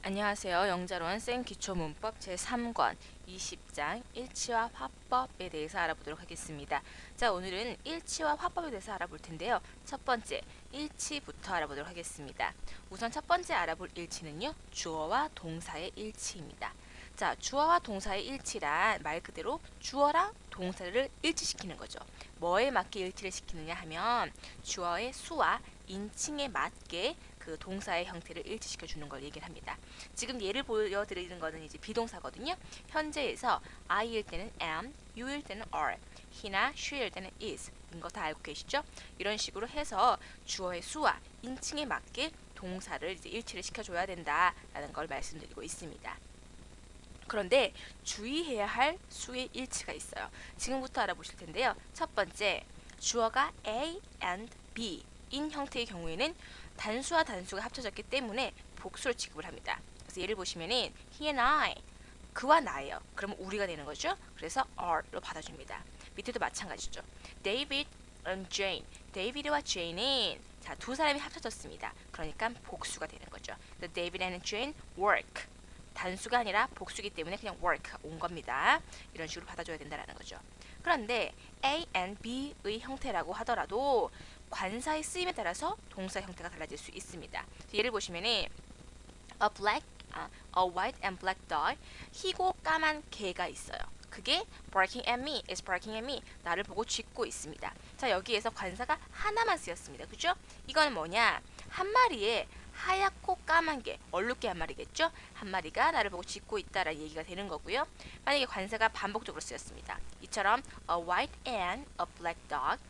안녕하세요. 영자로원 생 기초문법 제3권 20장 일치와 화법에 대해서 알아보도록 하겠습니다. 자, 오늘은 일치와 화법에 대해서 알아볼 텐데요. 첫 번째, 일치부터 알아보도록 하겠습니다. 우선 첫 번째 알아볼 일치는요. 주어와 동사의 일치입니다. 자, 주어와 동사의 일치란 말 그대로 주어랑 동사를 일치시키는 거죠. 뭐에 맞게 일치를 시키느냐 하면 주어의 수와 인칭에 맞게 그 동사의 형태를 일치시켜 주는 걸 얘기를 합니다. 지금 예를 보여드리는 거는 이제 비동사거든요. 현재에서 I일 때는 am, you일 때는 are, he나 she일 때는 is 이거 다 알고 계시죠? 이런 식으로 해서 주어의 수와 인칭에 맞게 동사를 이제 일치를 시켜줘야 된다라는 걸 말씀드리고 있습니다. 그런데 주의해야 할 수의 일치가 있어요. 지금부터 알아보실 텐데요. 첫 번째, 주어가 A and B 인 형태의 경우에는 단수와 단수가 합쳐졌기 때문에 복수로 취급을 합니다. 그래서 예를 보시면은 he and I, 그와 나예요. 그러면 우리가 되는 거죠. 그래서 are로 받아줍니다. 밑에도 마찬가지죠. David and Jane, 데이비드와 제인은 자, 두 사람이 합쳐졌습니다. 그러니까 복수가 되는 거죠. The David and Jane work, 단수가 아니라 복수기 때문에 그냥 work 온 겁니다. 이런 식으로 받아줘야 된다는 거죠. 그런데 A and B의 형태라고 하더라도 관사의 쓰임에 따라서 동사 형태가 달라질 수 있습니다. 예를 보시면은 a white and black dog, 희고 까만 개가 있어요. 그게 barking at me, is barking at me, 나를 보고 짖고 있습니다. 자, 여기에서 관사가 하나만 쓰였습니다. 그죠? 이거는 뭐냐? 한 마리의 하얗고 까만 개, 얼룩개 한 마리겠죠? 한 마리가 나를 보고 짖고 있다라는 얘기가 되는 거고요. 만약에 관사가 반복적으로 쓰였습니다. 이처럼 a white and a black dog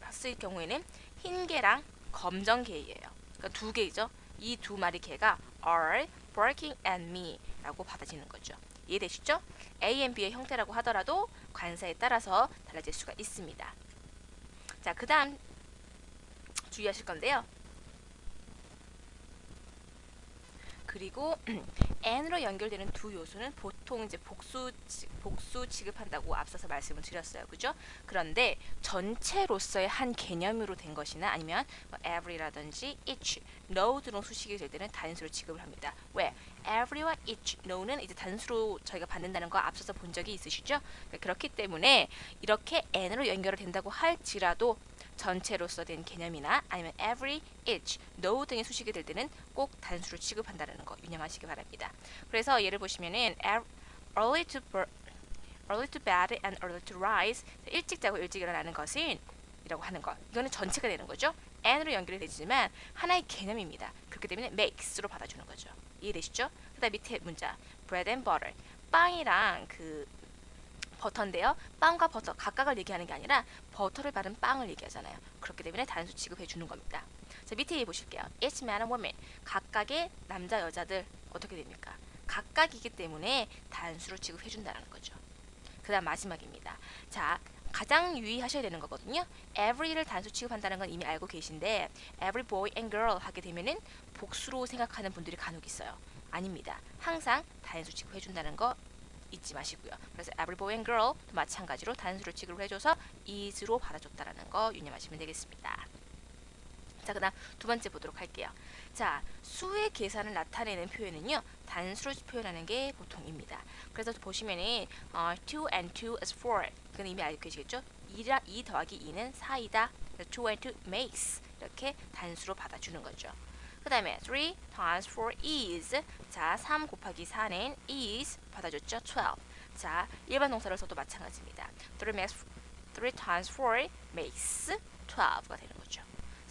쓸 경우에는 흰 개랑 검정 개예요. 그러니까 두 개죠. 이 두 마리 개가 are barking at me 라고 받아지는 거죠. 이해되시죠? A and B의 형태라고 하더라도 관사에 따라서 달라질 수가 있습니다. 자, 그 다음 주의하실 건데요. 그리고 n으로 연결되는 두 요소는 보통 이제 복수 취급한다고 앞서서 말씀을 드렸어요. 그죠? 그런데 전체로서의 한 개념으로 된 것이나 아니면 every라든지 each, no 등으로 수식이 될 때는 단수로 취급을 합니다. 왜? every와 each, no는 이제 단수로 저희가 받는다는 거 앞서서 본 적이 있으시죠? 그렇기 때문에 이렇게 n으로 연결된다고 할지라도 전체로서 된 개념이나 아니면 every, each, no 등의 수식이 될 때는 꼭 단수로 취급한다는 거 유념하시기 바랍니다. 그래서 예를 보시면은 early to bed and early to rise, 일찍 자고 일찍 일어나는 것은 이라고 하는 것, 이거는 전체가 되는 거죠. and로 연결이 되지만 하나의 개념입니다. 그렇기 때문에 makes로 받아주는 거죠. 이해되시죠? 그 다음 밑에 문자 bread and butter, 빵이랑 그 버터인데요. 빵과 버터 각각을 얘기하는 게 아니라 버터를 바른 빵을 얘기하잖아요. 그렇기 때문에 단수 취급해 주는 겁니다. 자, 밑에 보실게요. Each man and woman, 각각의 남자 여자들 어떻게 됩니까? 각각이기 때문에 단수로 취급해 준다는 거죠. 그 다음 마지막입니다. 자, 가장 유의하셔야 되는 거거든요. every를 단수 취급한다는 건 이미 알고 계신데 every boy and girl 하게 되면은 복수로 생각하는 분들이 간혹 있어요. 아닙니다. 항상 단수 취급해 준다는 거 잊지 마시고요. 그래서 every boy and girl 마찬가지로 단수로 취급을 해줘서 is로 받아줬다라는 거 유념하시면 되겠습니다. 자, 그다음 두 번째 보도록 할게요. 자, 수의 계산을 나타내는 표현은요, 단수로 표현하는 게 보통입니다. 그래서 보시면은 2 and 2 is 4. 그건 이미 알고 계시겠죠? 2 더하기 2는 4이다. 2 and 2 makes. 이렇게 단수로 받아주는 거죠. 그 다음에 3 times 4 is. 자, 3 곱하기 4는 is 받아줬죠. 12. 자, 일반 동사를 써도 마찬가지입니다. 3 times 4 makes 12가 되는 거죠.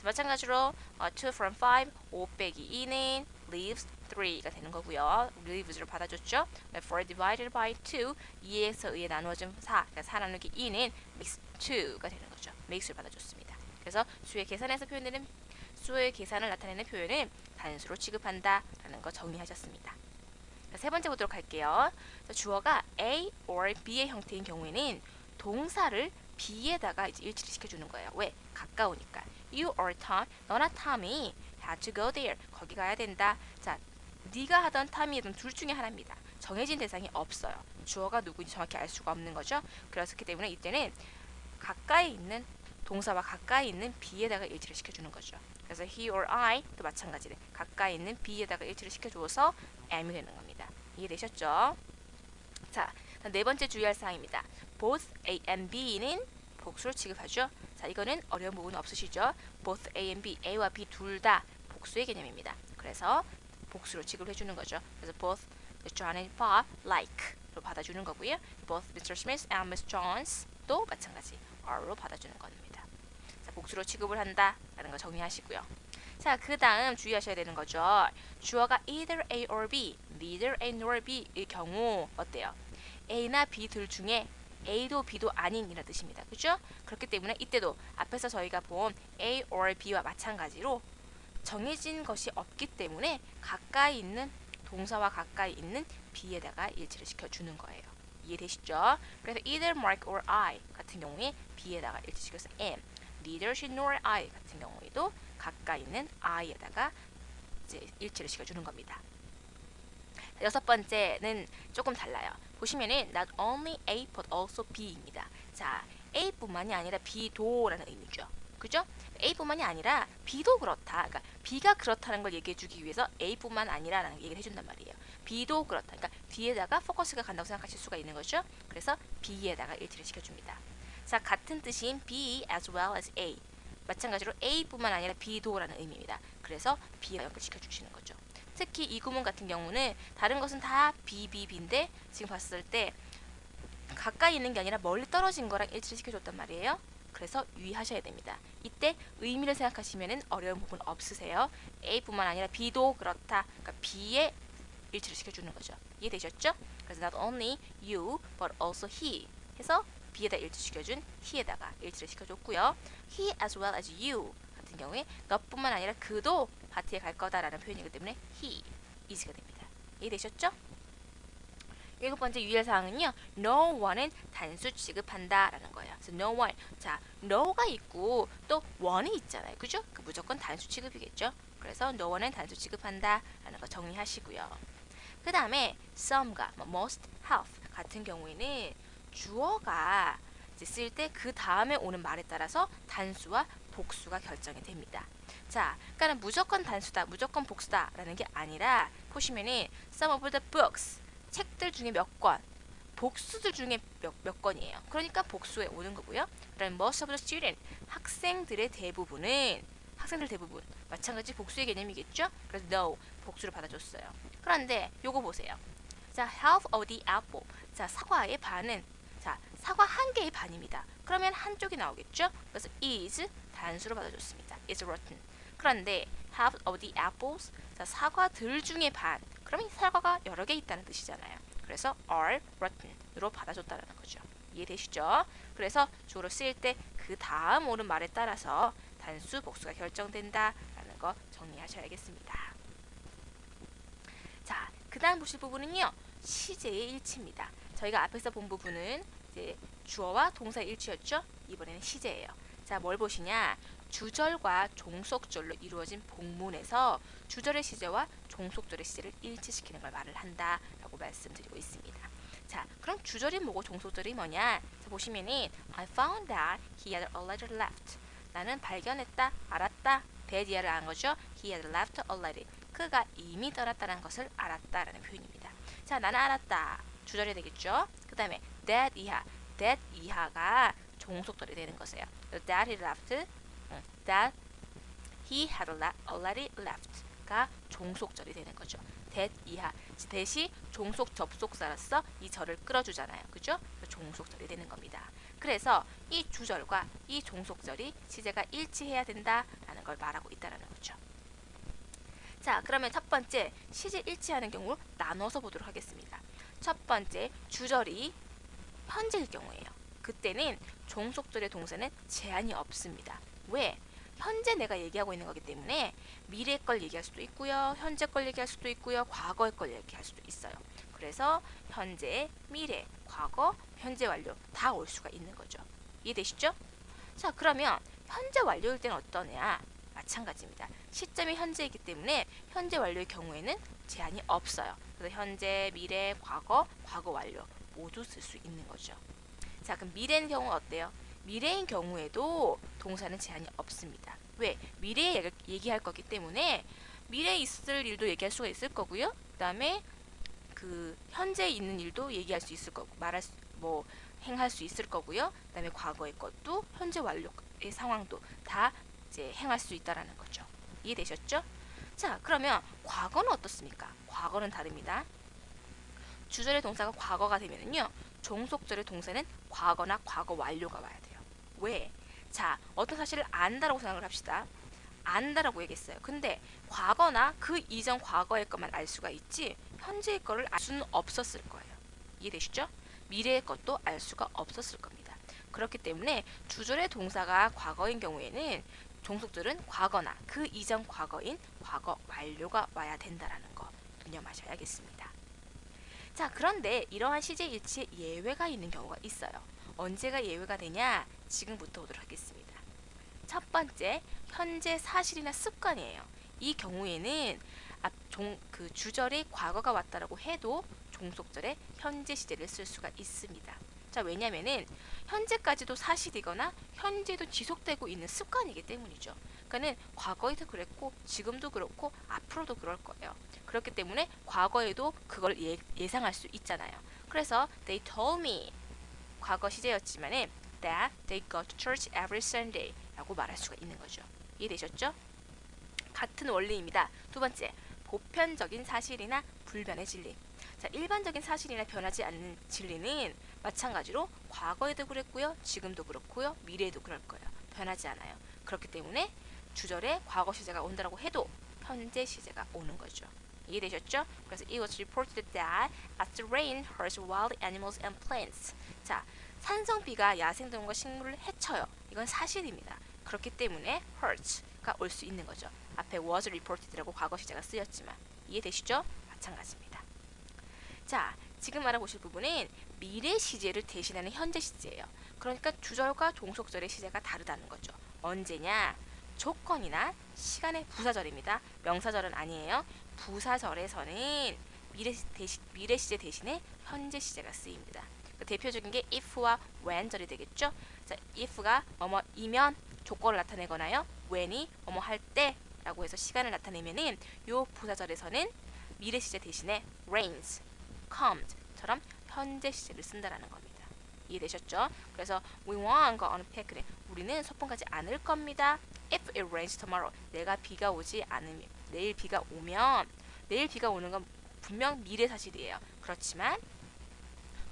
마찬가지로 2 from 5, 5 빼기 2는 leaves 3가 되는 거고요. leaves를 받아줬죠. 4 divided by 2, 2에서 의에 나누어진 4, 그러니까 4 나누기 2는 makes 2가 되는 거죠. makes를 받아줬습니다. 그래서 수의 계산을 나타내는 표현은 단수로 취급한다라는 거 정리하셨습니다. 자, 세 번째 보도록 할게요. 자, 주어가 A or B의 형태인 경우에는 동사를 B에다가 이제 일치를 시켜주는 거예요. 왜? 가까우니까. You or Tom, 너나 톰이 had to go there. 거기 가야 된다. 자, 네가 하던 톰이 하던 둘 중에 하나입니다. 정해진 대상이 없어요. 주어가 누구인지 정확히 알 수가 없는 거죠. 그렇기 때문에 이때는 가까이 있는 동사와 가까이 있는 B에다가 일치를 시켜주는 거죠. 그래서 he or I도 마찬가지로 가까이 있는 B에다가 일치를 시켜줘서 am이 되는 겁니다. 이해되셨죠? 자, 네 번째 주의할 사항입니다. Both A and B는 복수로 취급하죠. 자, 이거는 어려운 부분 없으시죠? Both A and B, A와 B 둘 다 복수의 개념입니다. 그래서 복수로 취급을 해주는 거죠. 그래서 both John and Bob like로 받아주는 거고요. Both Mr. Smith and Miss Jones도 마찬가지 are로 받아주는 겁니다. 자, 복수로 취급을 한다라는 거 정리하시고요. 자, 그 다음 주의하셔야 되는 거죠. 주어가 either A or B, neither A nor B의 경우 어때요? A나 B 둘 중에 A도 B도 아닌 이라는 뜻입니다. 그죠? 그렇기 때문에 이때도 앞에서 저희가 본 A or B와 마찬가지로 정해진 것이 없기 때문에 가까이 있는 동사와 가까이 있는 B에다가 일치를 시켜주는 거예요. 이해되시죠? 그래서 either Mark or I 같은 경우에 B에다가 일치시켜서 am, neither she nor I 같은 경우에도 가까이 있는 I에다가 이제 일치를 시켜주는 겁니다. 여섯 번째는 조금 달라요. 보시면은 not only A but also B입니다. 자, A뿐만이 아니라 B도라는 의미죠. 그죠? A뿐만이 아니라 B도 그렇다. 그러니까 B가 그렇다는 걸 얘기해주기 위해서 A뿐만 아니라라는 얘기를 해준단 말이에요. B도 그렇다. 그러니까 B에다가 포커스가 간다고 생각하실 수가 있는 거죠. 그래서 B에다가 일치를 시켜줍니다. 자, 같은 뜻인 B as well as A. 마찬가지로 A뿐만 아니라 B도라는 의미입니다. 그래서 B와 연결시켜주시는 거죠. 특히 이 구문 같은 경우는 다른 것은 다 B, B, B인데 지금 봤을 때 가까이 있는 게 아니라 멀리 떨어진 거랑 일치를 시켜줬단 말이에요. 그래서 유의하셔야 됩니다. 이때 의미를 생각하시면 어려운 부분 없으세요. A뿐만 아니라 B도 그렇다. 그러니까 B에 일치를 시켜주는 거죠. 이해되셨죠? 그래서 not only you but also he 해서 B에다 일치시켜준 he에다가 일치를 시켜줬고요. he as well as you 같은 경우에 너뿐만 아니라 그도 파티에 갈 거다라는 표현이기 때문에 he is가 됩니다. 이해되셨죠? 일곱 번째 유의할 사항은요. no one은 단수 취급한다라는 거예요. 그래서 no one. 자, no가 있고 또 one이 있잖아요. 그죠? 그 무조건 단수 취급이겠죠. 그래서 no one은 단수 취급한다라는 거 정리하시고요. 그 다음에 some과 must have 같은 경우에는 주어가 쓸 때 그 다음에 오는 말에 따라서 단수와 복수가 결정이 됩니다. 자, 그러니까 무조건 단수다, 무조건 복수다라는 게 아니라 보시면은 some of the books 책들 중에 몇 권, 복수들 중에 몇 권이에요. 그러니까 복수에 오는 거고요. 그다음 most of the student 학생들 대부분 마찬가지 복수의 개념이겠죠. 그래서 no 복수를 받아줬어요. 그런데 요거 보세요. 자, half of the apple. 자, 사과의 반은 자, 사과 한 개의 반입니다. 그러면 한쪽이 나오겠죠. 그래서 is 단수로 받아줬습니다. is rotten. 그런데 half of the apples. 자, 사과들 중에 반. 그러면 사과가 여러 개 있다는 뜻이잖아요. 그래서 are rotten으로 받아줬다는 거죠. 이해되시죠? 그래서 주어로 쓰일 때 그 다음 오는 말에 따라서 단수, 복수가 결정된다라는 거 정리하셔야겠습니다. 자, 그 다음 보실 부분은요. 시제의 일치입니다. 저희가 앞에서 본 부분은 이제 주어와 동사의 일치였죠? 이번에는 시제예요. 자, 뭘 보시냐? 주절과 종속절로 이루어진 복문에서 주절의 시제와 종속절의 시제를 일치시키는 걸 말을 한다라고 말씀드리고 있습니다. 자, 그럼 주절이 뭐고 종속절이 뭐냐? 자, 보시면은 I found that he had already left. 나는 발견했다, 알았다, that 이하를 안 거죠. He had left already. 그가 이미 떠났다는 것을 알았다라는 표현입니다. 자, 나는 알았다. 주절이 되겠죠. 그 다음에 that 이하가 종속절이 되는 것이에요. that he left, that he had already left가 종속절이 되는 거죠. that 이하, that이 종속 접속사로서 이 절을 끌어주잖아요. 그죠? 종속절이 되는 겁니다. 그래서 이 주절과 이 종속절이 시제가 일치해야 된다라는 걸 말하고 있다는 거죠. 자, 그러면 첫 번째 시제 일치하는 경우 나눠서 보도록 하겠습니다. 첫 번째 주절이 현재일 경우예요. 그때는 종속절의 동사는 제한이 없습니다. 왜? 현재 내가 얘기하고 있는 거기 때문에 미래 걸 얘기할 수도 있고요. 현재 걸 얘기할 수도 있고요. 과거의 걸 얘기할 수도 있어요. 그래서 현재, 미래, 과거, 현재 완료 다 올 수가 있는 거죠. 이해되시죠? 자, 그러면 현재 완료일 때는 어떠냐? 마찬가지입니다. 시점이 현재이기 때문에 현재 완료의 경우에는 제한이 없어요. 그래서 현재, 미래, 과거, 과거 완료 모두 쓸 수 있는 거죠. 자, 그럼 미래의 경우 어때요? 미래인 경우에도 동사는 제한이 없습니다. 왜? 미래에 얘기할 거기 때문에 미래에 있을 일도 얘기할 수가 있을 거고요. 그 다음에 그 현재에 있는 일도 얘기할 수 있을 거고 행할 수 있을 거고요. 그 다음에 과거의 것도 현재 완료의 상황도 다 이제 행할 수 있다라는 거죠. 이해되셨죠? 자, 그러면 과거는 어떻습니까? 과거는 다릅니다. 주절의 동사가 과거가 되면은요, 종속절의 동사는 과거나 과거 완료가 와야 돼요. 왜? 자, 어떤 사실을 안다라고 생각을 합시다. 안다라고 얘기했어요. 근데 과거나 그 이전 과거의 것만 알 수가 있지 현재의 거를 알 수는 없었을 거예요. 이해되시죠? 미래의 것도 알 수가 없었을 겁니다. 그렇기 때문에 주절의 동사가 과거인 경우에는 종속절은 과거나 그 이전 과거인 과거 완료가 와야 된다라는 거 유념하셔야겠습니다. 자, 그런데 이러한 시제일치에 예외가 있는 경우가 있어요. 언제가 예외가 되냐? 지금부터 보도록 하겠습니다. 첫 번째, 현재 사실이나 습관이에요. 이 경우에는 주절에 과거가 왔다라고 해도 종속절에 현재 시제를 쓸 수가 있습니다. 자, 왜냐면은 현재까지도 사실이거나 현재도 지속되고 있는 습관이기 때문이죠. 그러니까는 과거에도 그랬고 지금도 그렇고 앞으로도 그럴 거예요. 그렇기 때문에 과거에도 그걸 예상할 수 있잖아요. 그래서 they told me 과거 시제였지만은 that they go to church every Sunday 라고 말할 수가 있는 거죠. 이해되셨죠? 같은 원리입니다. 두 번째, 보편적인 사실이나 불변의 진리. 자, 일반적인 사실이나 변하지 않는 진리는 마찬가지로 과거에도 그랬고요, 지금도 그렇고요, 미래에도 그럴 거예요. 변하지 않아요. 그렇기 때문에 주절에 과거 시제가 온다라고 해도 현재 시제가 오는 거죠. 이해되셨죠? 그래서 it was reported that as the rain hurts wild animals and plants. 자, 산성비가 야생동물과 식물을 해쳐요. 이건 사실입니다. 그렇기 때문에 hurts가 올 수 있는 거죠. 앞에 was reported라고 과거 시제가 쓰였지만 이해되시죠? 마찬가지입니다. 자, 지금 알아보실 부분은 미래 시제를 대신하는 현재 시제예요. 그러니까 주절과 종속절의 시제가 다르다는 거죠. 언제냐? 조건이나 시간의 부사절입니다. 명사절은 아니에요. 부사절에서는 미래 시제 대신에 현재 시제가 쓰입니다. 대표적인 게 if와 when절이 되겠죠. 자, if가 뭐뭐이면 조건을 나타내거나요. when이 뭐뭐 할 때라고 해서 시간을 나타내면은 요 부사절에서는 미래 시제 대신에 rains, comes처럼 현재 시제를 쓴다라는 겁니다. 이해되셨죠? 그래서 we won't go on a picnic. 우리는 소풍 가지 않을 겁니다. If it rains tomorrow. 내일 비가 오면 내일 비가 오는 건 분명 미래 사실이에요. 그렇지만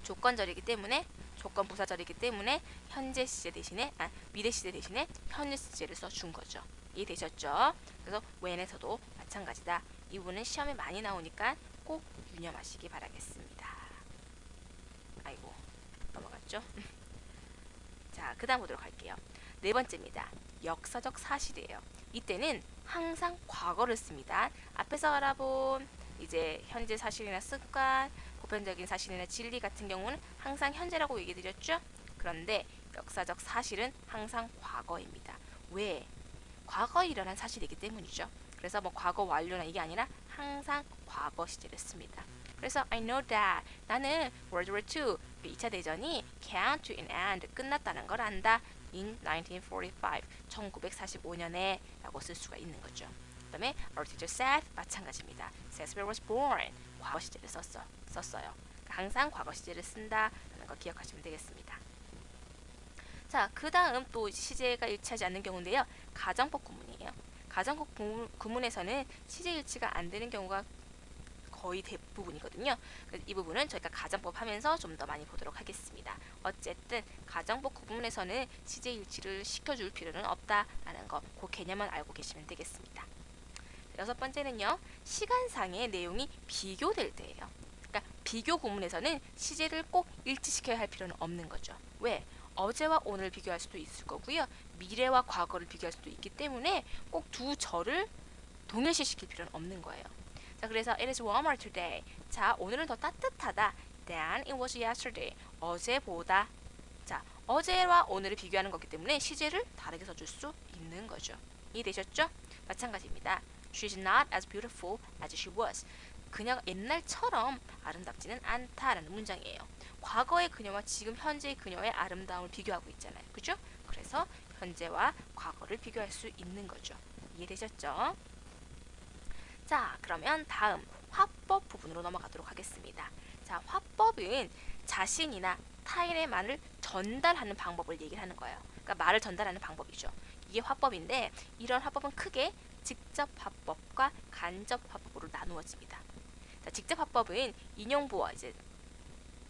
조건절이기 때문에 조건 부사절이기 때문에 현재 시제 대신에 미래 시제 대신에 현재 시제를 써준 거죠. 이해되셨죠? 그래서 when에서도 마찬가지다. 이 부분은 시험에 많이 나오니까 꼭 유념하시기 바라겠습니다. 아이고 넘어갔죠? 자, 그 다음 보도록 할게요. 네 번째입니다. 역사적 사실이에요. 이때는 항상 과거를 씁니다. 앞에서 알아본 이제 현재 사실이나 습관, 보편적인 사실이나 진리 같은 경우는 항상 현재라고 얘기 드렸죠? 그런데 역사적 사실은 항상 과거입니다. 왜? 과거에 일어난 사실이기 때문이죠. 그래서 과거 완료나 이게 아니라 항상 과거 시제를 씁니다. 그래서 I know that 나는 World War II 2차 대전이 came to an end 끝났다는 걸 안다. in 1945 1945년에 라고 쓸 수가 있는 거죠. 그 다음에 our teacher said 마찬가지입니다. Shakespeare was born 과거 시제를 썼어요. 그러니까 항상 과거 시제를 쓴다라는 거 기억하시면 되겠습니다. 자, 그 다음 또 시제가 일치하지 않는 경우인데요. 가정법 구문이에요. 가정법 구문에서는 시제 일치가 안 되는 경우가 거의 대부분이거든요. 이 부분은 저희가 가정법 하면서 좀 더 많이 보도록 하겠습니다. 어쨌든 가정법 구문에서는 시제 일치를 시켜줄 필요는 없다라는 거, 그 개념만 알고 계시면 되겠습니다. 여섯 번째는요. 시간상의 내용이 비교될 때예요. 그러니까 비교 구문에서는 시제를 꼭 일치시켜야 할 필요는 없는 거죠. 왜? 어제와 오늘을 비교할 수도 있을 거고요. 미래와 과거를 비교할 수도 있기 때문에 꼭 두 절을 동일시시킬 필요는 없는 거예요. 자, 그래서 it is warmer today. 자, 오늘은 더 따뜻하다. than it was yesterday. 어제보다. 자, 어제와 오늘을 비교하는 거기 때문에 시제를 다르게 써줄 수 있는 거죠. 이해되셨죠? 마찬가지입니다. She's not as beautiful as she was. 그녀가 옛날처럼 아름답지는 않다라는 문장이에요. 과거의 그녀와 지금 현재의 그녀의 아름다움을 비교하고 있잖아요. 그죠? 그래서 현재와 과거를 비교할 수 있는 거죠. 이해되셨죠? 자, 그러면 다음 화법 부분으로 넘어가도록 하겠습니다. 자, 화법은 자신이나 타인의 말을 전달하는 방법을 얘기를 하는 거예요. 그러니까 말을 전달하는 방법이죠. 이게 화법인데 이런 화법은 크게 직접 화법과 간접 화법으로 나누어집니다. 자, 직접 화법은 인용부어 이제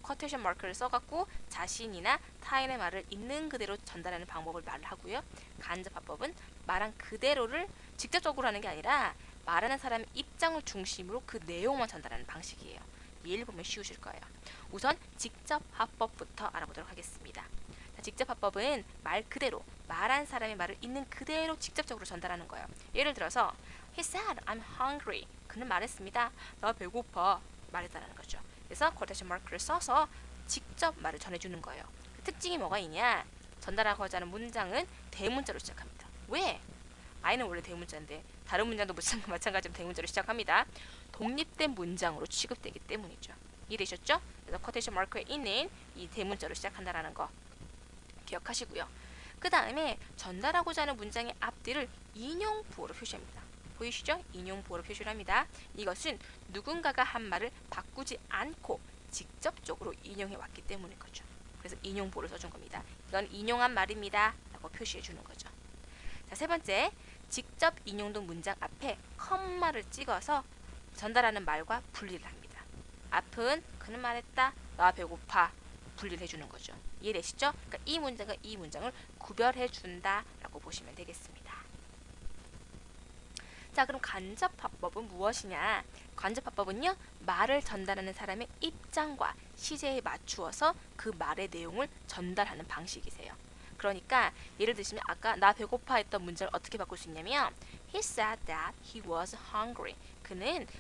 쿼테이션 마크를 써갖고 자신이나 타인의 말을 있는 그대로 전달하는 방법을 말을 하고요. 간접 화법은 말한 그대로를 직접적으로 하는 게 아니라 말하는 사람의 입장을 중심으로 그 내용만 전달하는 방식이에요. 예를 보면 쉬우실 거예요. 우선 직접 화법부터 알아보도록 하겠습니다. 자, 직접 화법은 말 그대로 말한 사람의 말을 있는 그대로 직접적으로 전달하는 거예요. 예를 들어서 He said, I'm hungry. 그는 말했습니다. 나 배고파. 말했다는 거죠. 그래서 quotation mark를 써서 직접 말을 전해주는 거예요. 그 특징이 뭐가 있냐? 전달하고자 하는 문장은 대문자로 시작합니다. 왜? I는 원래 대문자인데 다른 문장도 마찬가지로 대문자로 시작합니다. 독립된 문장으로 취급되기 때문이죠. 이해되셨죠? 그래서 quotation mark에 있는 이 대문자로 시작한다라는 거 기억하시고요. 그 다음에 전달하고자 하는 문장의 앞뒤를 인용부호로 표시합니다. 보이시죠? 인용부호로 표시를 합니다. 이것은 누군가가 한 말을 바꾸지 않고 직접적으로 인용해 왔기 때문인 거죠. 그래서 인용부호를 써준 겁니다. 이건 인용한 말입니다. 라고 표시해 주는 거죠. 자, 세 번째, 직접 인용된 문장 앞에 컴마를 찍어서 전달하는 말과 분리를 합니다. 앞은 그는 말했다. 나 배고파. 분리를 해주는 거죠. 이해되시죠? 그러니까 이 문장과 이 문장을 구별해 준다라고 보시면 되겠습니다. 자, 그럼 간접화법은 무엇이냐? 간접화법은요, 말을 전달하는 사람의 입장과 시제에 맞추어서 그 말의 내용을 전달하는 방식이세요. 그러니까 예를 드시면 아까 나 배고파 했던 문장을 어떻게 바꿀 수 있냐면 He said that he was hungry.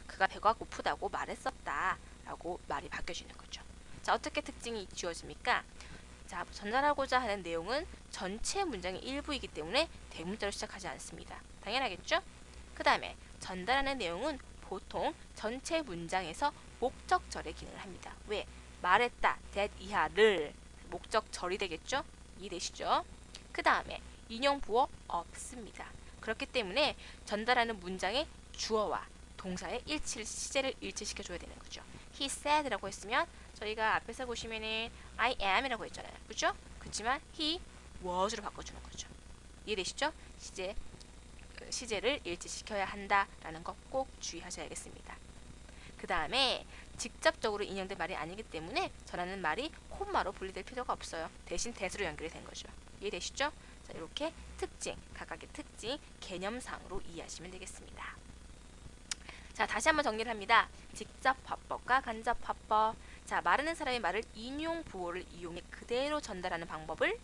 그가 배가 고프다고 말했었다 라고 말이 바뀌어지는 거죠. 자, 어떻게 특징이 주어집니까? 자, 전달하고자 하는 내용은 전체 문장의 일부이기 때문에 대문자로 시작하지 않습니다. 당연하겠죠? 그 다음에 전달하는 내용은 보통 전체 문장에서 목적절의 기능을 합니다. 왜? 말했다, that 이하를 목적절이 되겠죠? 이해되시죠? 그 다음에 인용부호 없습니다. 그렇기 때문에 전달하는 문장의 주어와 동사의 시제를 일치시켜줘야 되는 거죠. He said라고 했으면 저희가 앞에서 보시면은 I am이라고 했잖아요. 그죠? 그렇지만 he was로 바꿔주는 거죠. 이해되시죠? 시제를 일치시켜야 한다라는 거 꼭 주의하셔야겠습니다. 그 다음에 직접적으로 인용된 말이 아니기 때문에 전하는 말이 콤마로 분리될 필요가 없어요. 대신 that으로 연결이 된 거죠. 이해되시죠? 자, 이렇게 각각의 특징, 개념상으로 이해하시면 되겠습니다. 자, 다시 한번 정리를 합니다. 직접 화법과 간접 화법. 자, 말하는 사람의 말을 인용 부호를 이용해 그대로 전달하는 방법을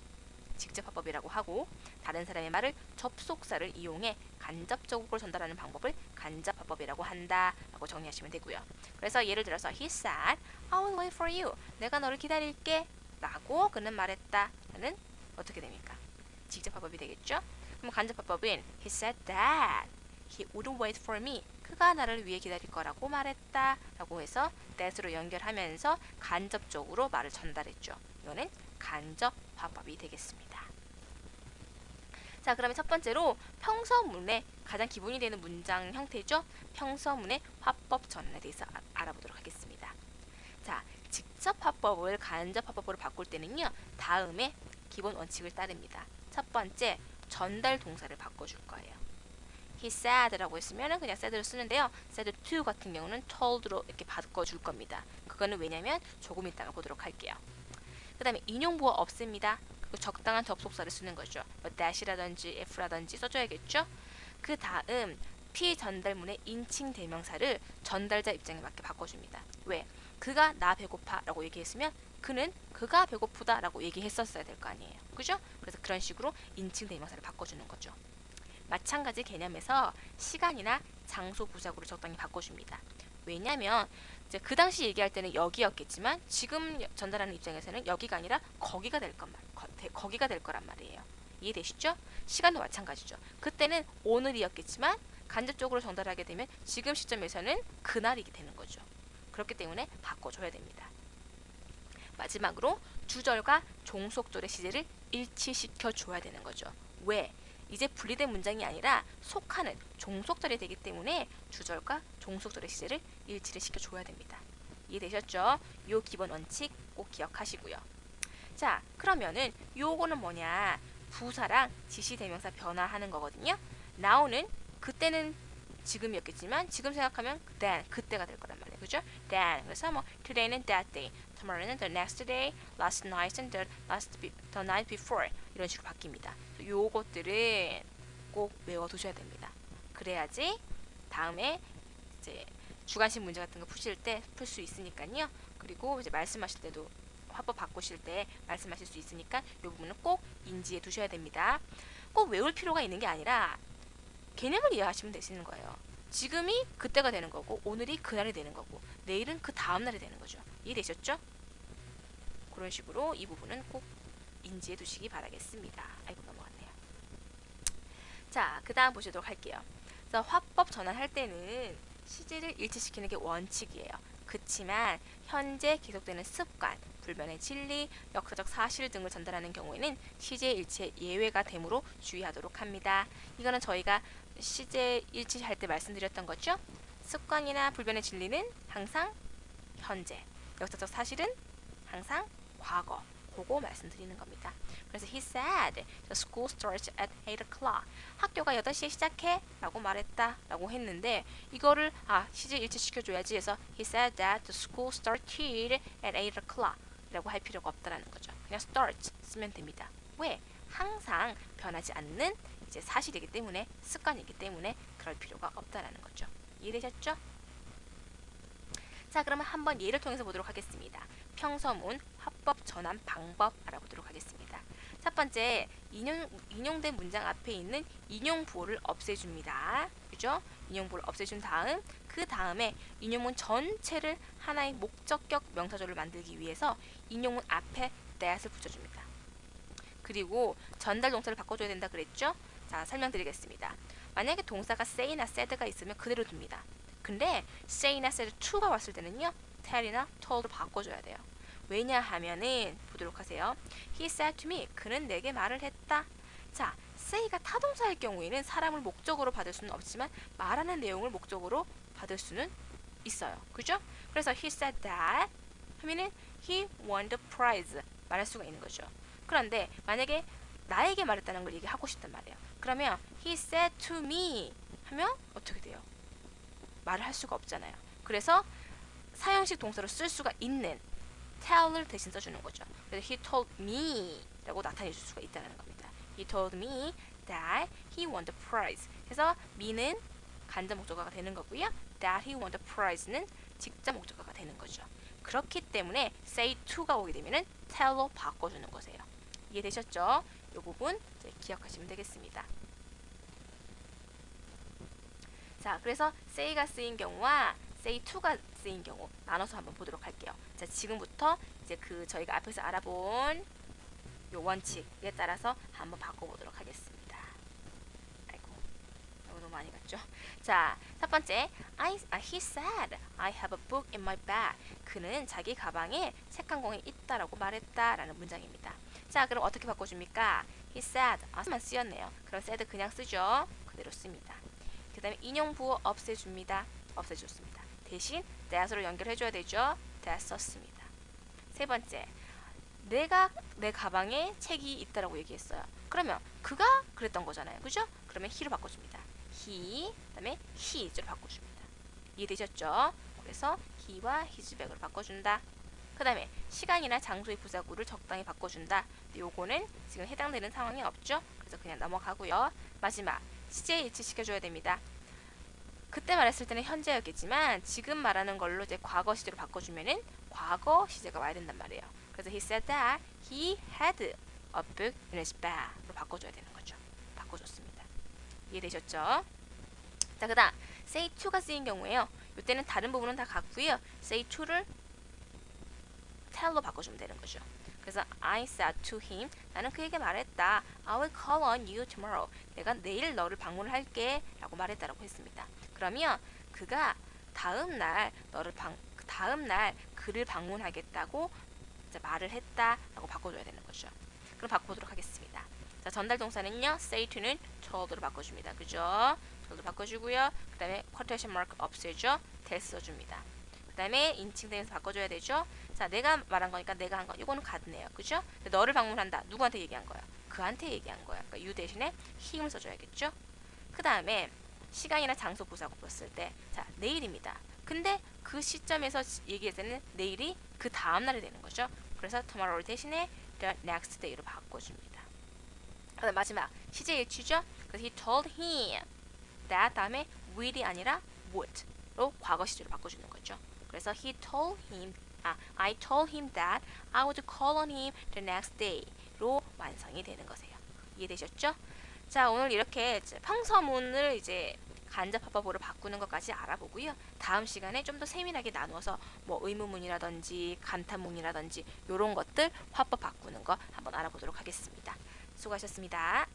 직접 화법이라고 하고, 다른 사람의 말을 접속사를 이용해 간접적으로 전달하는 방법을 간접 화법이라고 한다라고 정리하시면 되고요. 그래서 예를 들어서 He said, I will wait for you. 내가 너를 기다릴게. 라고 그는 말했다. 는 어떻게 됩니까? 직접 화법이 되겠죠? 그럼 간접 화법은 He said that he wouldn't wait for me. 그가 나를 위해 기다릴 거라고 말했다. 라고 해서 that으로 연결하면서 간접적으로 말을 전달했죠. 이거는 간접 화법이 되겠습니다. 자, 그러면 첫 번째로 평서문의 가장 기본이 되는 문장 형태죠. 평서문의 화법 전환에 대해서 알아보도록 하겠습니다. 자, 직접 화법을 간접 화법으로 바꿀 때는요, 다음에 기본 원칙을 따릅니다. 첫 번째, 전달 동사를 바꿔줄 거예요. He said라고 했으면 그냥 said를 쓰는데요. said to 같은 경우는 told로 이렇게 바꿔줄 겁니다. 그거는 왜냐면 조금 이따가 보도록 할게요. 그 다음에 인용부호 없습니다. 적당한 접속사를 쓰는 거죠. 뭐 that이라든지 f라든지 써줘야겠죠. 그 다음 피전달문의 인칭 대명사를 전달자 입장에 맞게 바꿔줍니다. 왜? 그가 나 배고파 라고 얘기했으면 그가 배고프다 라고 얘기했었어야 될 거 아니에요. 그죠? 그래서 그런 식으로 인칭 대명사를 바꿔주는 거죠. 마찬가지 개념에서 시간이나 장소 부사구를 적당히 바꿔줍니다. 왜냐면 이제 그 당시 얘기할 때는 여기였겠지만 지금 전달하는 입장에서는 여기가 아니라 거기가 될 거란 말이에요. 이해되시죠? 시간도 마찬가지죠. 그때는 오늘이었겠지만 간접적으로 전달하게 되면 지금 시점에서는 그날이게 되는 거죠. 그렇기 때문에 바꿔줘야 됩니다. 마지막으로 주절과 종속절의 시제를 일치시켜 줘야 되는 거죠. 왜? 이제 분리된 문장이 아니라 속하는 종속절이 되기 때문에 주절과 종속절의 시제를 일치를 시켜줘야 됩니다. 이해되셨죠? 요 기본 원칙 꼭 기억하시고요. 자, 그러면은 요거는 뭐냐? 부사랑 지시대명사 변화하는 거거든요. now는 그때는 지금이었겠지만 지금 생각하면 then 그때가 될 거란 말이에요. 그죠? then. 그래서 뭐 today는 that day, tomorrow는 the next day, last night은 the night before 이런 식으로 바뀝니다. 요것들은 꼭 외워두셔야 됩니다. 그래야지 다음에 이제 주관식 문제 같은 거 푸실 때 풀 수 있으니까요. 그리고 이제 말씀하실 때도 화법 바꾸실 때 말씀하실 수 있으니까 이 부분은 꼭 인지해 두셔야 됩니다. 꼭 외울 필요가 있는 게 아니라 개념을 이해하시면 되시는 거예요. 지금이 그때가 되는 거고 오늘이 그날이 되는 거고 내일은 그 다음날이 되는 거죠. 이해되셨죠? 그런 식으로 이 부분은 꼭 인지해 두시기 바라겠습니다. 아이고 넘어갔네요. 자, 그 다음 보시도록 할게요. 그래서 화법 전환할 때는 시제를 일치시키는 게 원칙이에요. 그치만 현재 계속되는 습관, 불변의 진리, 역사적 사실 등을 전달하는 경우에는 시제 일치에 예외가 되므로 주의하도록 합니다. 이거는 저희가 시제 일치할 때 말씀드렸던 거죠. 습관이나 불변의 진리는 항상 현재, 역사적 사실은 항상 과거. 그거 말씀드리는 겁니다. 그래서 he said the school starts at 8 o'clock. 학교가 8시에 시작해 라고 말했다 라고 했는데 이거를 시제 일치시켜줘야지 해서 he said that the school started at 8 o'clock 라고 할 필요가 없다라는 거죠. 그냥 start 쓰면 됩니다. 왜? 항상 변하지 않는 이제 사실이기 때문에 습관이기 때문에 그럴 필요가 없다라는 거죠. 이해되셨죠? 자, 그러면 한번 예를 통해서 보도록 하겠습니다. 평서문 화법 전환 방법 알아보도록 하겠습니다. 첫 번째, 인용된 문장 앞에 있는 인용 부호를 없애줍니다. 그죠? 인용 부호를 없애준 다음 그 다음에 인용문 전체를 하나의 목적격 명사절을 만들기 위해서 인용문 앞에 that을 붙여줍니다. 그리고 전달 동사를 바꿔줘야 된다 그랬죠? 자, 설명드리겠습니다. 만약에 동사가 say나 said가 있으면 그대로 둡니다. 근데 say나 said to가 왔을 때는요, tell이나 told로 바꿔줘야 돼요. 왜냐하면은 보도록 하세요. He said to me. 그는 내게 말을 했다. 자, say가 타동사일 경우에는 사람을 목적으로 받을 수는 없지만 말하는 내용을 목적으로 받을 수는 있어요. 그죠? 그래서 he said that 하면은 he won the prize 말할 수가 있는 거죠. 그런데 만약에 나에게 말했다는 걸 얘기하고 싶단 말이에요. 그러면 he said to me 하면 어떻게 돼요? 말을 할 수가 없잖아요. 그래서 사형식 동사로 쓸 수가 있는 tell을 대신 써주는 거죠. 그래서 he told me 라고 나타내 줄 수가 있다는 겁니다. He told me that he won the prize. 그래서 me는 간접 목적어가 되는 거고요. that he won the prize는 직접 목적어가 되는 거죠. 그렇기 때문에 say to가 오게 되면은 tell로 바꿔주는 거세요. 이해되셨죠? 이 부분 이제 기억하시면 되겠습니다. 자, 그래서 say가 쓰인 경우와 say to가 쓰인 경우 나눠서 한번 보도록 할게요. 자, 지금부터 이제 저희가 앞에서 알아본 요 원칙에 따라서 한번 바꿔보도록 하겠습니다. 아이고, 너무 많이 갔죠? 자, 첫 번째, he said, I have a book in my bag. 그는 자기 가방에 책 한 권이 있다라고 말했다라는 문장입니다. 자, 그럼 어떻게 바꿔줍니까? He said, 만 쓰였네요. 그럼 said 그냥 쓰죠. 그대로 씁니다. 그 다음에 인용 부호 없애줍니다. 없애줬습니다. 대신 that으로 연결해줘야 되죠. that 썼습니다. 세 번째, 내가 내 가방에 책이 있다라고 얘기했어요. 그러면 그가 그랬던 거잖아요. 그죠? 그러면 he로 바꿔줍니다. he, 그 다음에 his로 바꿔줍니다. 이해되셨죠? 그래서 he와 his bag으로 바꿔준다. 그 다음에 시간이나 장소의 부사구를 적당히 바꿔준다. 요거는 지금 해당되는 상황이 없죠? 그래서 그냥 넘어가고요. 마지막, 시제에 일치시켜줘야 됩니다. 그때 말했을 때는 현재였겠지만 지금 말하는 걸로 이제 과거 시제로 바꿔주면은 과거 시제가 와야 된단 말이에요. 그래서 he said that he had a book in his bag로 바꿔줘야 되는 거죠. 바꿔줬습니다. 이해되셨죠? 자, 그 다음 say to가 쓰인 경우에요. 이때는 다른 부분은 다 같고요. say to를 tell로 바꿔주면 되는 거죠. 그래서 I said to him, 나는 그에게 말했다. I will call on you tomorrow. 내가 내일 너를 방문을 할게 라고 말했다라고 했습니다. 그러면 그가 다음날 그를 방문하겠다고 이제 말을 했다라고 바꿔줘야 되는 거죠. 그럼 바꿔보도록 하겠습니다. 자, 전달 동사는요, say to는 told로 바꿔줍니다. 그죠? told 바꿔주고요. 그 다음에 quotation mark 없애죠. tell 써줍니다. 그 다음에 인칭대에서 바꿔줘야 되죠. 자, 내가 말한 거니까 내가 한 거. 이거는 같네요. 그죠? 너를 방문한다. 누구한테 얘기한 거야? 그한테 얘기한 거야. 그러니까 you 대신에 him을 써줘야겠죠. 그 다음에 시간이나 장소 부사고 불렀을 때, 자, 내일입니다. 근데 그 시점에서 얘기할 때는 내일이 그 다음 날이 되는 거죠. 그래서 tomorrow 대신에 the next day로 바꿔줍니다. 그다음 마지막 CJH죠. 그래서 he told him that 다음에 will이 아니라 would로 과거 시제로 바꿔주는 거죠. 그래서 I told him that I would call on him the next day로 완성이 되는 거세요. 이해되셨죠? 자, 오늘 이렇게 평서문을 이제 간접화법으로 바꾸는 것까지 알아보고요. 다음 시간에 좀 더 세밀하게 나누어서 뭐 의문문이라든지 감탄문이라든지 이런 것들 화법 바꾸는 거 한번 알아보도록 하겠습니다. 수고하셨습니다.